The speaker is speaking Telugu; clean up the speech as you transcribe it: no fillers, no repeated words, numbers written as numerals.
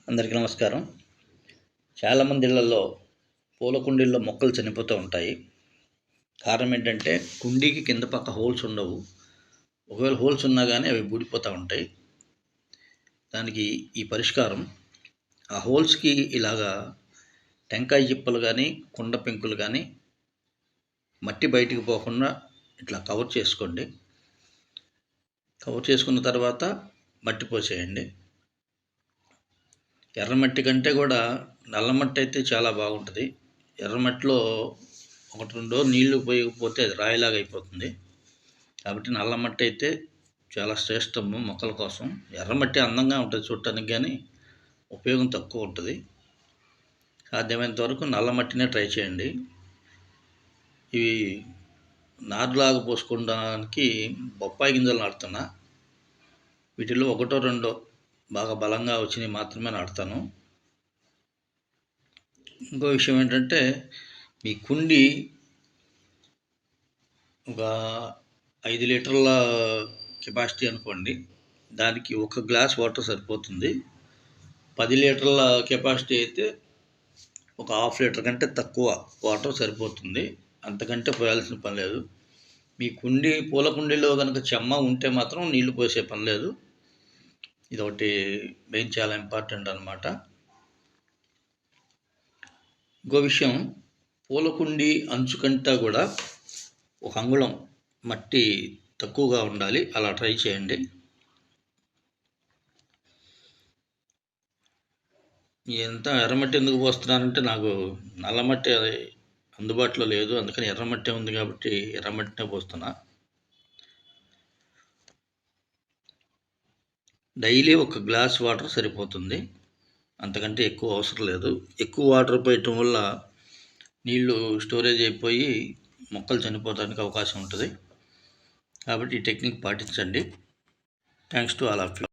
అందరికీ నమస్కారం. చాలామంది ఇళ్లలో పూల కుండీల్లో మొక్కలు చనిపోతూ ఉంటాయి. కారణం ఏంటంటే కుండీకి కింద పక్క హోల్స్ ఉండవు. ఒకవేళ హోల్స్ ఉన్నా కానీ అవి ఊడిపోతూ ఉంటాయి. దానికి ఈ పరిష్కారం, ఆ హోల్స్కి ఇలాగా టెంకాయ చిప్పలు కానీ కుండ పెంకులు కానీ మట్టి బయటికి పోకుండా ఇట్లా కవర్ చేసుకోండి. కవర్ చేసుకున్న తర్వాత మట్టి పోసేయండి. ఎర్రమట్టి కంటే కూడా నల్లమట్టి అయితే చాలా బాగుంటుంది. ఎర్రమట్టిలో ఒకటి రెండో నీళ్లు పోయకపోతే అది రాయిలాగా అయిపోతుంది. కాబట్టి నల్లమట్టి అయితే చాలా శ్రేష్టము మొక్కల కోసం. ఎర్రమట్టి అందంగా ఉంటుంది చూడటానికి, కానీ ఉపయోగం తక్కువ ఉంటుంది. సాధ్యమైనంత వరకు నల్లమట్టినే ట్రై చేయండి. ఇవి నారులాగా పోసుకోవడానికి బొప్పాయి గింజలు నాటుతున్నా. వీటిలో ఒకటో రెండో బాగా బలంగా వచ్చినవి మాత్రమే నాటుతాను. ఇంకో విషయం ఏంటంటే, మీ కుండి ఒక 5 లీటర్ల కెపాసిటీ అనుకోండి. దానికి 1 గ్లాస్ వాటర్ సరిపోతుంది. 10 లీటర్ల కెపాసిటీ అయితే ఒక హాఫ్ లీటర్ కంటే తక్కువ వాటర్ సరిపోతుంది. అంతకంటే పోయాల్సిన పని లేదు. మీ కుండీ పూల కుండీలో కనుక చెమ్మ ఉంటే మాత్రం నీళ్లు పోసే పని లేదు. ఇదొకటి మెయిన్, చాలా ఇంపార్టెంట్ అనమాట. ఇంకో విషయం, పూల కుండీ అంచుకంటా కూడా 1 అంగుళం మట్టి తక్కువగా ఉండాలి. అలా ట్రై చేయండి. ఎంత ఎర్రమట్టి ఎందుకు పోస్తున్నానంటే, నాకు నల్లమట్టి అందుబాటులో లేదు. అందుకని ఎర్రమట్టి ఉంది కాబట్టి ఎర్రమట్టినే పోస్తున్నా. డైలీ 1 గ్లాస్ వాటర్ సరిపోతుంది. అంతకంటే ఎక్కువ అవసరం లేదు. ఎక్కువ వాటర్ పోయటం వల్ల నీళ్లు స్టోరేజ్ అయిపోయి మొక్కలు చనిపోవడానికి అవకాశం ఉంటుంది. కాబట్టి ఈ టెక్నిక్ పాటించండి. Thanks to all of you.